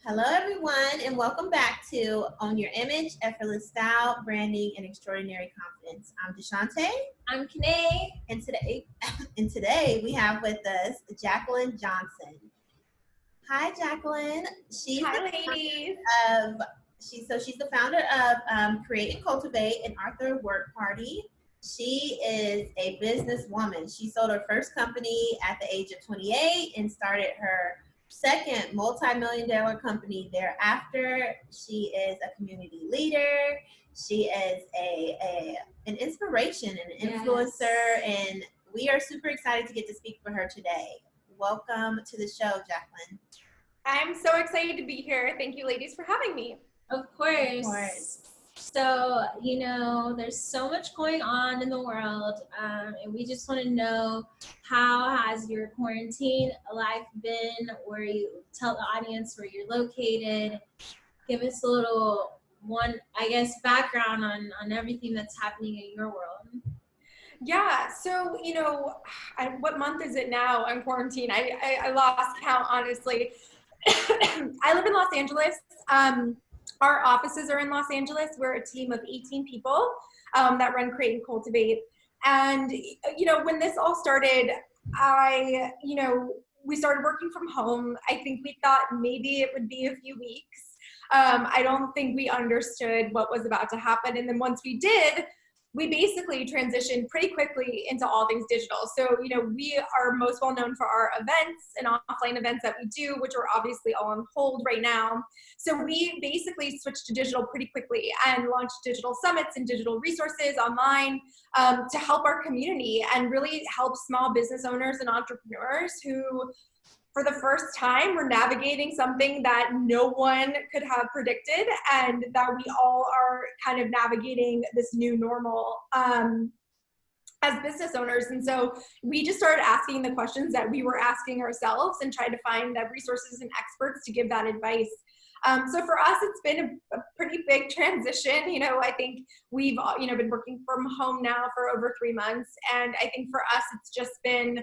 Hello, everyone, and welcome back to Own Your Image, Effortless Style, Branding, and Extraordinary Confidence. I'm Deshante. I'm Kanae. And today we have with us Jaclyn Johnson. Hi, Jaclyn. Hi, ladies. She's the founder of Create and Cultivate, an Arthur work party. She is a businesswoman. She sold her first company at the age of 28 and started her second multi-million-dollar company thereafter. She is a community leader. She is an inspiration and an influencer, and we are super excited to get to speak for her today. Welcome to the show, Jaclyn. I'm so excited to be here. Thank you, ladies, for having me. Of course. So, there's so much going on in the world, and we just want to know, how has your quarantine life been? Where you tell the audience where you're located. Give us a little background on everything that's happening in your world. Yeah, so, what month is it now? I'm quarantined. I lost count, honestly. I live in Los Angeles. Our offices are in Los Angeles. We're a team of 18 people that run Create and Cultivate. And, when this all started, we started working from home. I think we thought maybe it would be a few weeks. I don't think we understood what was about to happen. And then once we did, we basically transitioned pretty quickly into all things digital. So, we are most well known for our events and offline events that we do, which are obviously all on hold right now. So we basically switched to digital pretty quickly and launched digital summits and digital resources online to help our community and really help small business owners and entrepreneurs who, for the first time, we're navigating something that no one could have predicted, and that we all are kind of navigating this new normal as business owners. And so we just started asking the questions that we were asking ourselves and tried to find the resources and experts to give that advice. So for us, it's been a pretty big transition. I think we've been working from home now for over 3 months. And I think for us, it's just been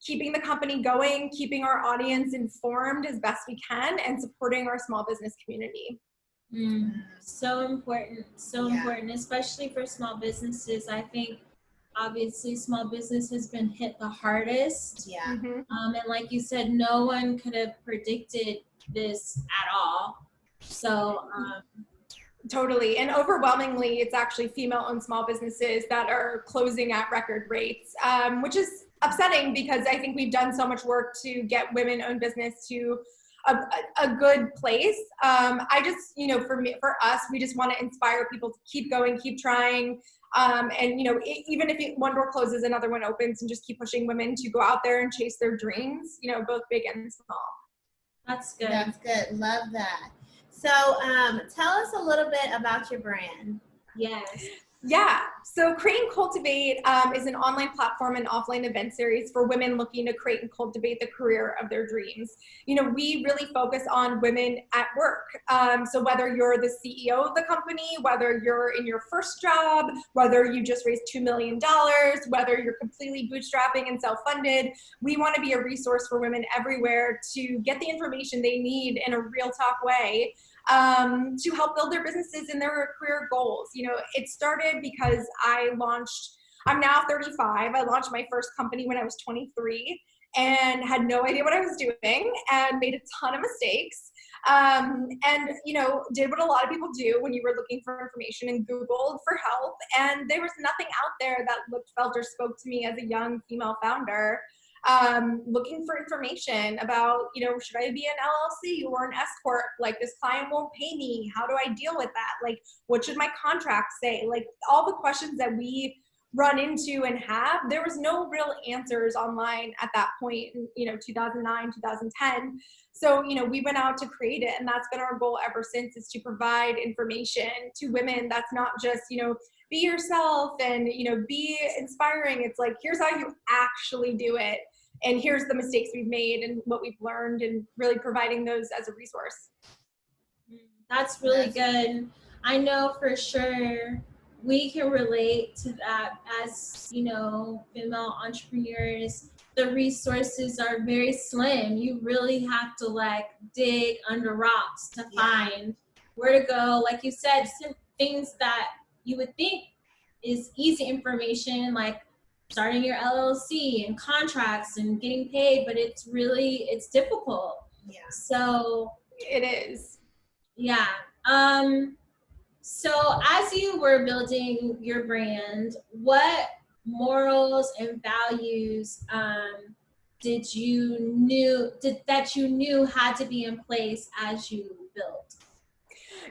keeping the company going, keeping our audience informed as best we can, and supporting our small business community. So important, important, especially for small businesses. I think obviously small business has been hit the hardest. Yeah. And like you said, no one could have predicted this at all. So totally. And overwhelmingly, it's actually female-owned small businesses that are closing at record rates, which is upsetting because I think we've done so much work to get women-owned business to a good place. I just, for us, we just want to inspire people to keep going, keep trying. And, even if one door closes, another one opens, and just keep pushing women to go out there and chase their dreams, both big and small. That's good. That's good. Love that. So tell us a little bit about your brand. Yes. Yeah. So Create and Cultivate is an online platform and offline event series for women looking to create and cultivate the career of their dreams. We really focus on women at work. So whether you're the CEO of the company, whether you're in your first job, whether you just raised $2 million, whether you're completely bootstrapping and self-funded, we want to be a resource for women everywhere to get the information they need in a real talk way to help build their businesses and their career goals. It started because I'm now 35. I launched my first company when I was 23 and had no idea what I was doing and made a ton of mistakes. And did what a lot of people do when you were looking for information and Googled for help. And there was nothing out there that looked, felt, or spoke to me as a young female founder. Looking for information about, should I be an LLC or an S Corp? Like, this client won't pay me. How do I deal with that? Like, what should my contract say? Like, all the questions that we run into and have, there was no real answers online at that point in, 2009, 2010. So, we went out to create it, and that's been our goal ever since, is to provide information to women that's not just, be yourself and, be inspiring. It's like, here's how you actually do it. And here's the mistakes we've made and what we've learned, and really providing those as a resource. That's really good. I know for sure we can relate to that as, female entrepreneurs. the resources are very slim. You really have to like dig under rocks to find where to go. Like you said, some things that you would think is easy information, like starting your LLC and contracts and getting paid, but it's difficult. Yeah. So it is. Yeah. So as you were building your brand, what morals and values that you knew had to be in place as you built?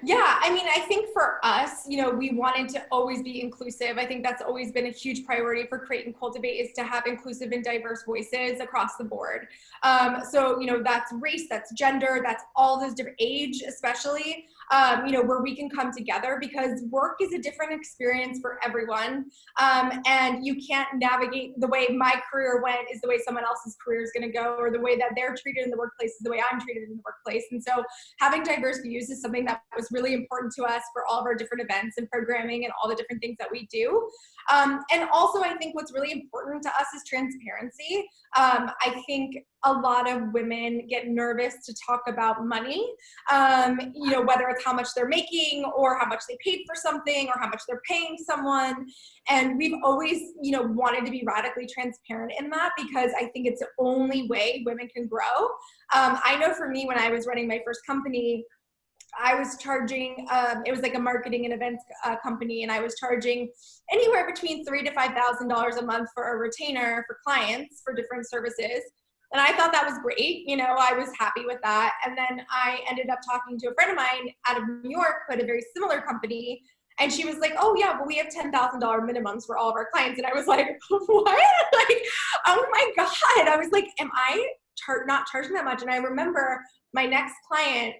Yeah, I mean, I think for us, you know, we wanted to always be inclusive. I think that's always been a huge priority for Create and Cultivate, is to have inclusive and diverse voices across the board. So, you know, that's race, that's gender, that's all those different age, especially, you know, where we can come together, because work is a different experience for everyone. And you can't navigate the way my career went is the way someone else's career is going to go, or the way that they're treated in the workplace is the way I'm treated in the workplace. And so having diverse views is something that was really important to us for all of our different events and programming and all the different things that we do. And also, I think what's really important to us is transparency. I think a lot of women get nervous to talk about money, you know, whether it's how much they're making or how much they paid for something or how much they're paying someone. And we've always, you know, wanted to be radically transparent in that, because I think it's the only way women can grow. I know for me, when I was running my first company, I was charging, it was like a marketing and events company, and I was charging anywhere between $3,000 to $5,000 a month for a retainer for clients for different services. And I thought that was great. You know, I was happy with that. And then I ended up talking to a friend of mine out of New York who had a very similar company. And she was like, oh yeah, well, we have $10,000 minimums for all of our clients. And I was like, what? Like, oh my God. I was like, am I not charging that much? And I remember my next client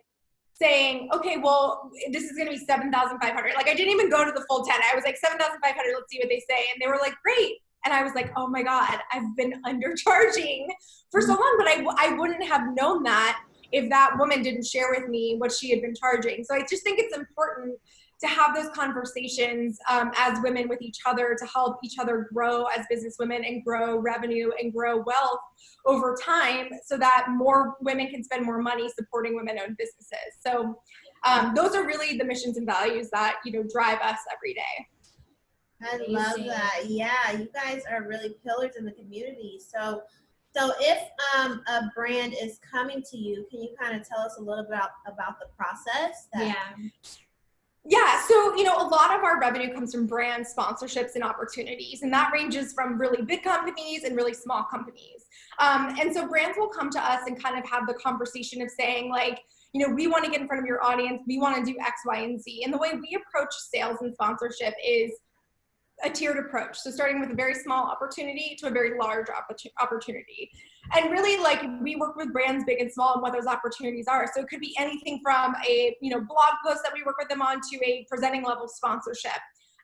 saying, okay, well, this is going to be 7,500. Like, I didn't even go to the full 10. I was like, 7,500, let's see what they say. And they were like, great. And I was like, oh my God, I've been undercharging for so long, but I wouldn't have known that if that woman didn't share with me what she had been charging. So I just think it's important to have those conversations as women with each other, to help each other grow as business women and grow revenue and grow wealth over time, so that more women can spend more money supporting women-owned businesses. So those are really the missions and values that, you know, drive us every day. I love that. Yeah, you guys are really pillars in the community. So if a brand is coming to you, can you kind of tell us a little bit about the process? Yeah, so, you know, a lot of our revenue comes from brand sponsorships and opportunities, and that ranges from really big companies and really small companies. And so brands will come to us and kind of have the conversation of saying, like, you know, we want to get in front of your audience, we want to do X, Y, and Z. And the way we approach sales and sponsorship is a tiered approach. So starting with a very small opportunity to a very large opportunity. And really, like, we work with brands big and small and what those opportunities are. So it could be anything from a, you know, blog post that we work with them on to a presenting level sponsorship.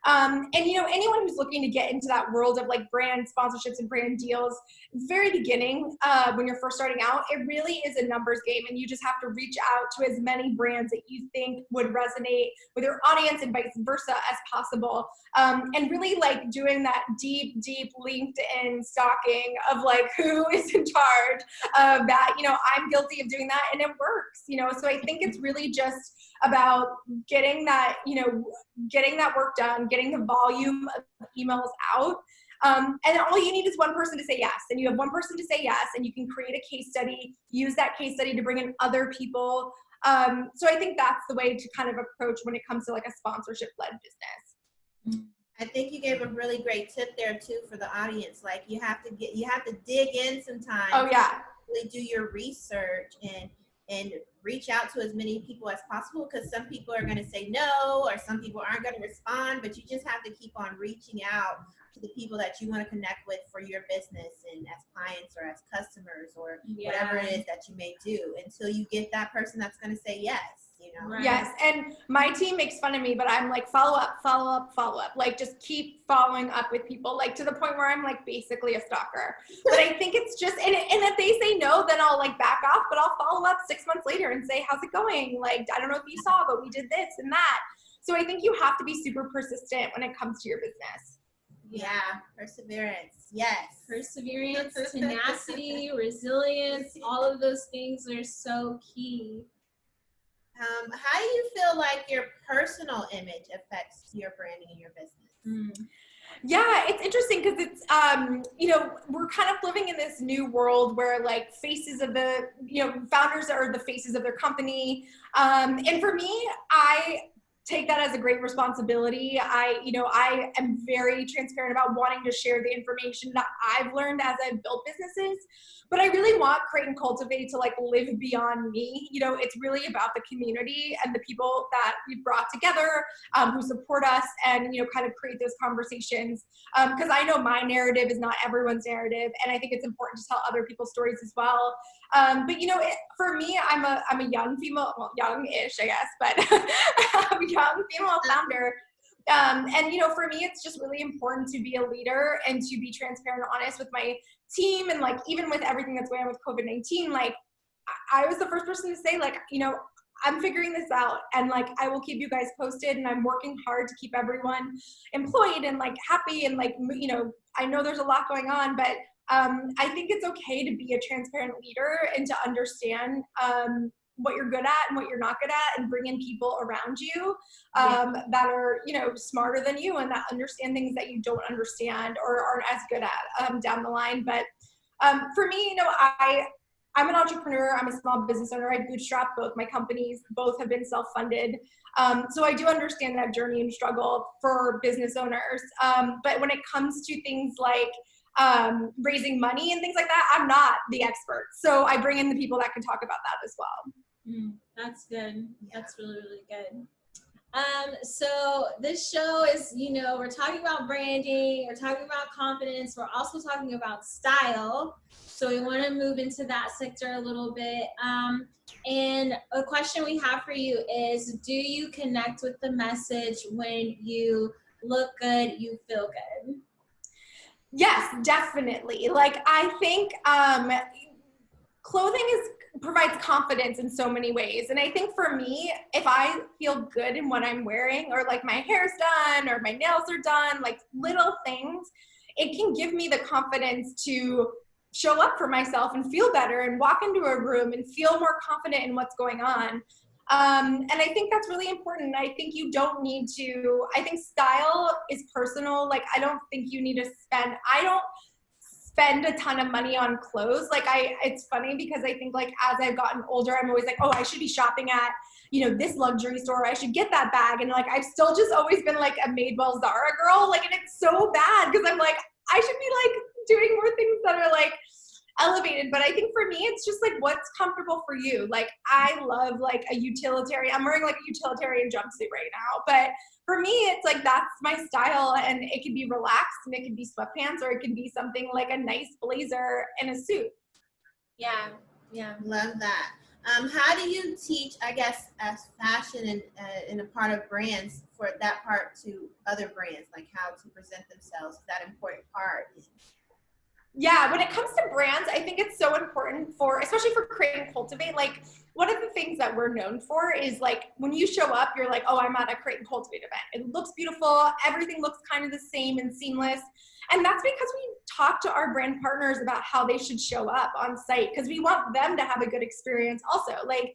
And, you know, anyone who's looking to get into that world of like brand sponsorships and brand deals, very beginning, when you're first starting out, it really is a numbers game, and you just have to reach out to as many brands that you think would resonate with your audience and vice versa as possible. And really, like, doing that deep LinkedIn stalking of like who is in charge of that. You know, I'm guilty of doing that, and it works, you know. So I think it's really just about getting that, you know, getting that work done, getting the volume of emails out. And all you need is one person to say yes. And you have one person to say yes, and you can create a case study, use that case study to bring in other people. So I think that's the way to kind of approach when it comes to like a sponsorship-led business. I think you gave a really great tip there too for the audience. Like, you have to dig in sometimes. Oh yeah. Really do your research and reach out to as many people as possible, because some people are going to say no, or some people aren't going to respond, but you just have to keep on reaching out to the people that you want to connect with for your business, and as clients or as customers or whatever it is that you may do, until you get that person that's going to say yes. You know? Right. Yes, and my team makes fun of me, but I'm like, follow up. Like, just keep following up with people, like to the point where I'm like basically a stalker. But I think it's just, and if they say no, then I'll like back off, but I'll follow up 6 months later and say, how's it going? Like, I don't know if you saw, but we did this and that. So I think you have to be super persistent when it comes to your business. Yeah, perseverance. Yes. Perseverance, tenacity, resilience, all of those things are so key. How do you feel like your personal image affects your branding and your business? Yeah, it's interesting because it's, you know, we're kind of living in this new world where like faces of the, you know, founders are the faces of their company. And for me, I take that as a great responsibility. I am very transparent about wanting to share the information that I've learned as I've built businesses. But I really want Create and Cultivate to like live beyond me. You know, it's really about the community and the people that we've brought together, who support us and, you know, kind of create those conversations. Because I know my narrative is not everyone's narrative, and I think it's important to tell other people's stories as well. But you know, for me, I'm a young female, well, young-ish, I guess, but I'm a young female founder. And you know, for me, it's just really important to be a leader and to be transparent and honest with my team. And like, even with everything that's going on with COVID-19, like I was the first person to say, like, you know, I'm figuring this out, and like I will keep you guys posted, and I'm working hard to keep everyone employed and like happy, and like, you know, I know there's a lot going on, but I think it's okay to be a transparent leader and to understand what you're good at and what you're not good at, and bring in people around you that are, you know, smarter than you and that understand things that you don't understand or aren't as good at down the line. But for me, you know, I'm an entrepreneur. I'm a small business owner. I bootstrap both my companies. Both have been self-funded. So I do understand that journey and struggle for business owners. But when it comes to things like raising money and things like that, I'm not the expert. So I bring in the people that can talk about that as well. That's good. That's really, really good. So this show is, you know, we're talking about branding, we're talking about confidence, we're also talking about style. So we want to move into that sector a little bit. And a question we have for you is, do you connect with the message when you look good, you feel good? Yes, definitely. Like, I think clothing provides confidence in so many ways. And I think for me, if I feel good in what I'm wearing, or like my hair's done or my nails are done, like little things, it can give me the confidence to show up for myself and feel better and walk into a room and feel more confident in what's going on. And I think that's really important. I think you don't need to, I think style is personal. Like, I don't think you need to I don't spend a ton of money on clothes. Like it's funny because I think like as I've gotten older, I'm always like, oh, I should be shopping at, you know, this luxury store. I should get that bag. And like, I've still just always been like a Madewell Zara girl. Like, and it's so bad because I'm like, I should be like doing more things that are like elevated. But I think for me, it's just like what's comfortable for you. Like, I love like a utilitarian, I'm wearing like a utilitarian jumpsuit right now, but for me, it's like, that's my style, and it can be relaxed and it can be sweatpants, or it can be something like a nice blazer and a suit. Yeah. Love that. How do you teach, I guess, as fashion and a part of brands, for that part to other brands, like how to present themselves, that important part? Yeah, when it comes to brands, I think it's so important especially for Create and Cultivate. Like, one of the things that we're known for is like, when you show up, you're like, oh, I'm at a Create and Cultivate event. It looks beautiful. Everything looks kind of the same and seamless. And that's because we talk to our brand partners about how they should show up on site, because we want them to have a good experience also. Like,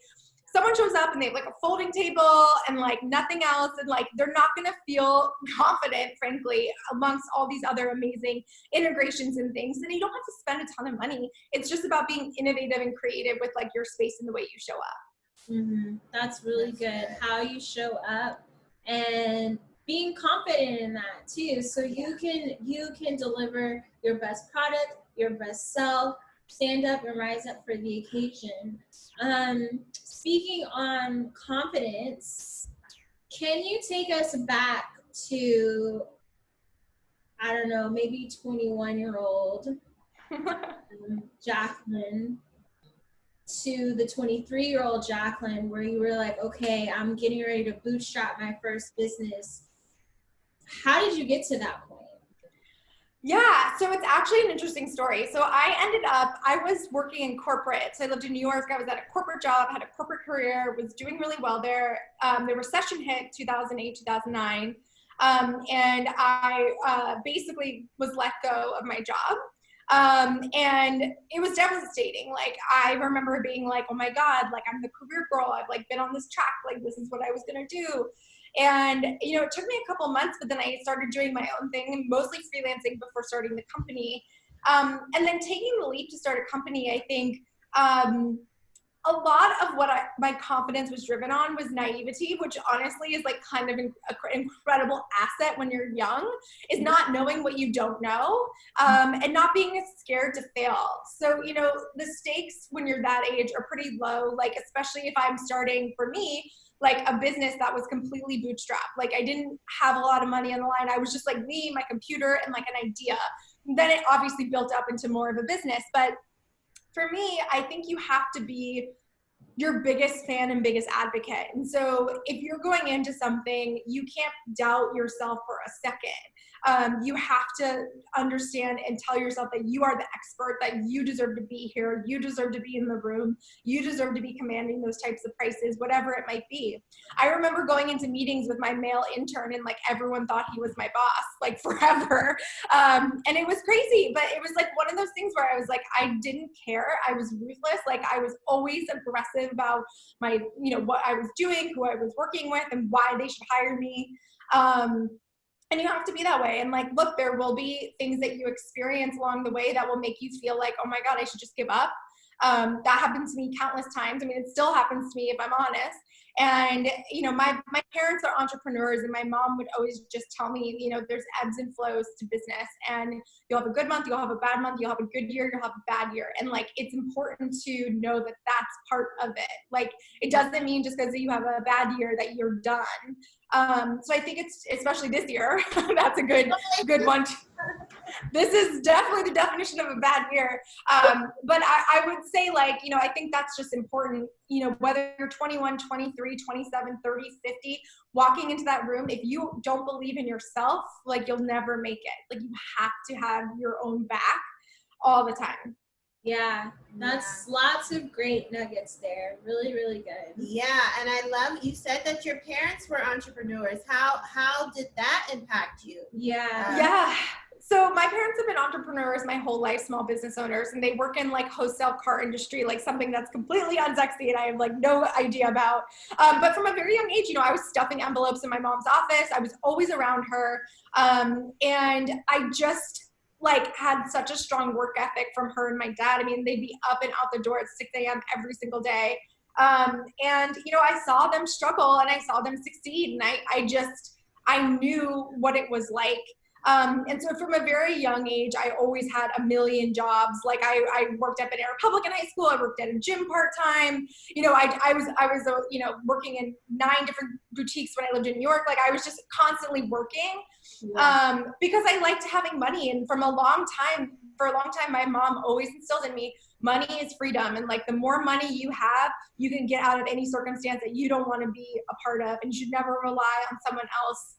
someone shows up and they have like a folding table and like nothing else, and like they're not going to feel confident, frankly, amongst all these other amazing integrations and things. And you don't have to spend a ton of money. It's just about being innovative and creative with like your space and the way you show up. That's really good. How you show up and being confident in that too, so you can deliver your best product, your best self, stand up and rise up for the occasion. Speaking on confidence, can you take us back to, I don't know, maybe 21-year-old Jaclyn to the 23-year-old Jaclyn, where you were like, okay, I'm getting ready to bootstrap my first business. How did you get to that point? Yeah, so it's actually an interesting story. So I was working in corporate. So I lived in New York. I was at a corporate job, had a corporate career, was doing really well there. The recession hit 2008, 2009. And I basically was let go of my job. And it was devastating. Like, I remember being like, oh my God, like, I'm the career girl. I've like been on this track. Like, this is what I was going to do. And, you know, it took me a couple months, but then I started doing my own thing, mostly freelancing before starting the company. And then taking the leap to start a company, I think, a lot of what my confidence was driven on was naivety, which honestly is like kind of an incredible asset when you're young, is not knowing what you don't know, and not being scared to fail. So, you know, the stakes when you're that age are pretty low, like especially if I'm starting, for me, like a business that was completely bootstrapped. Like, I didn't have a lot of money on the line. I was just like me, my computer, and like an idea. And then it obviously built up into more of a business. But for me, I think you have to be your biggest fan and biggest advocate. And so if you're going into something, you can't doubt yourself for a second. You have to understand and tell yourself that you are the expert, that you deserve to be here, you deserve to be in the room, you deserve to be commanding those types of prices, whatever it might be. I remember going into meetings with my male intern and like everyone thought he was my boss, like forever. And it was crazy, but it was like one of those things where I was like, I didn't care. I was ruthless. Like, I was always aggressive about my, you know, what I was doing, who I was working with, and why they should hire me. And you have to be that way. And like, look, there will be things that you experience along the way that will make you feel like, oh my God, I should just give up. That happened to me countless times. I mean, it still happens to me if I'm honest. And, you know, my parents are entrepreneurs, and my mom would always just tell me, you know, there's ebbs and flows to business, and you'll have a good month, you'll have a bad month, you'll have a good year, you'll have a bad year. And like, it's important to know that that's part of it. Like, it doesn't mean just because you have a bad year that you're done. So I think it's, especially this year, that's a good one. This is definitely the definition of a bad year. But I would say, like, you know, I think that's just important, you know, whether you're 21, 23, 27, 30, 50, walking into that room, if you don't believe in yourself, like, you'll never make it. Like, you have to have your own back all the time. Yeah, that's lots of great nuggets there. Really, really good. Yeah, and I love, you said that your parents were entrepreneurs. How did that impact you? Yeah. So my parents have been entrepreneurs my whole life, small business owners, and they work in like wholesale car industry, like something that's completely unsexy and I have like no idea about. But from a very young age, you know, I was stuffing envelopes in my mom's office. I was always around her. And I just like had such a strong work ethic from her and my dad. I mean, they'd be up and out the door at 6 a.m. every single day. And, you know, I saw them struggle and I saw them succeed. And I knew what it was like. And so from a very young age, I always had a million jobs. Like, I worked up at Air Republic in high school. I worked at a gym part-time. You know, I was you know, working in 9 different boutiques when I lived in New York. Like, I was just constantly working, because I liked having money. And for a long time, my mom always instilled in me, money is freedom. And like, the more money you have, you can get out of any circumstance that you don't want to be a part of. And you should never rely on someone else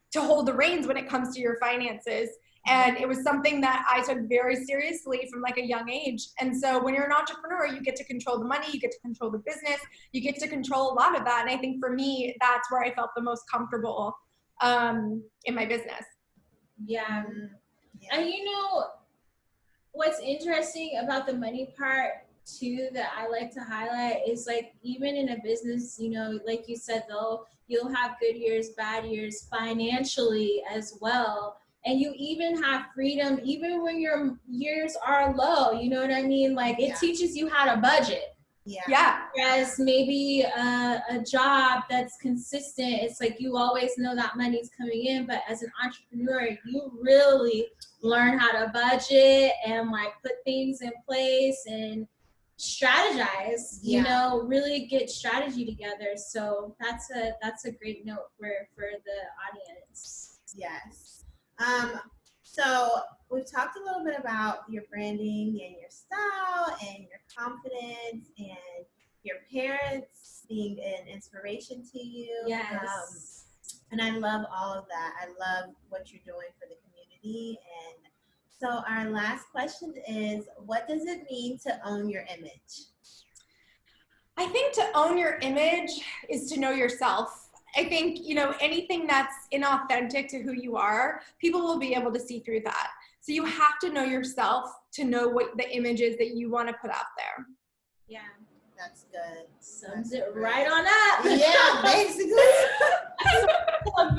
to hold the reins when it comes to your finances. And it was something that I took very seriously from like a young age. And so when you're an entrepreneur, you get to control the money, you get to control the business, you get to control a lot of that. And I think for me, that's where I felt the most comfortable in my business. Yeah. And you know, what's interesting about the money part too that I like to highlight is, like, even in a business, you know, like you said, though, you'll have good years, bad years financially as well. And you even have freedom even when your years are low. You know what I mean? Like, it teaches you how to budget. Yeah. Whereas maybe a job that's consistent, it's like you always know that money's coming in. But as an entrepreneur, you really learn how to budget and like put things in place and strategize. You know, really get strategy together. So that's a great note for the audience. Yes. So we've talked a little bit about your branding and your style and your confidence and your parents being an inspiration to you. Yes. And I love all of that. I love what you're doing for the community. And so our last question is, what does it mean to own your image? I think to own your image is to know yourself. I think, you know, anything that's inauthentic to who you are, people will be able to see through that. So you have to know yourself to know what the image is that you want to put out there. Yeah. That's good. Sums it right on up. Yeah, basically.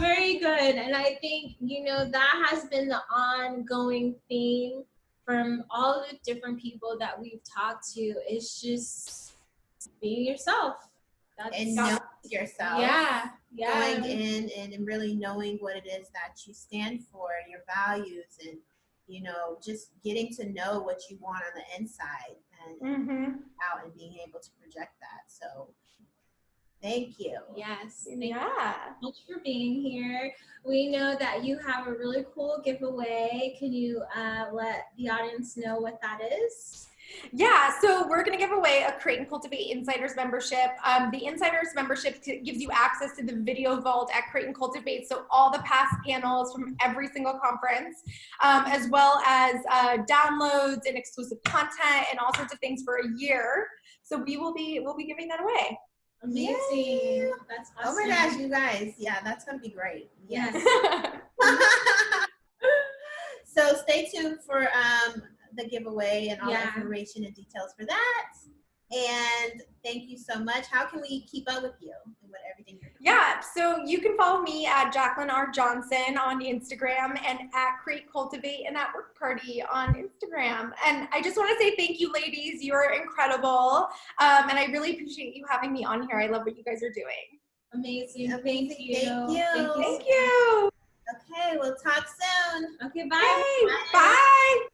Very good. And I think, you know, that has been the ongoing theme from all the different people that we've talked to. It's just being yourself. And knowing yourself. Yeah. Going in and really knowing what it is that you stand for, your values, and, you know, just getting to know what you want on the inside and out and being able to project that. So thank you. Yes. Thank you so much for being here. We know that you have a really cool giveaway. Can you let the audience know what that is? Yeah, so we're going to give away a Create and Cultivate Insiders membership. The Insiders membership gives you access to the video vault at Create and Cultivate, so all the past panels from every single conference, as well as downloads and exclusive content and all sorts of things for a year. So we'll be giving that away. Amazing. Yay. That's awesome. Oh my gosh, you guys. Yeah, that's going to be great. Yes. So stay tuned for the giveaway and all the information and details for that. And thank you so much. How can we keep up with you and what everything you're doing? Yeah, so you can follow me at Jaclyn R. Johnson on Instagram and at Create, Cultivate, and at Work Party on Instagram. And I just want to say thank you, ladies. You are incredible. And I really appreciate you having me on here. I love what you guys are doing. Amazing. Thank you. Thank you. Okay, we'll talk soon. Okay, bye. Bye.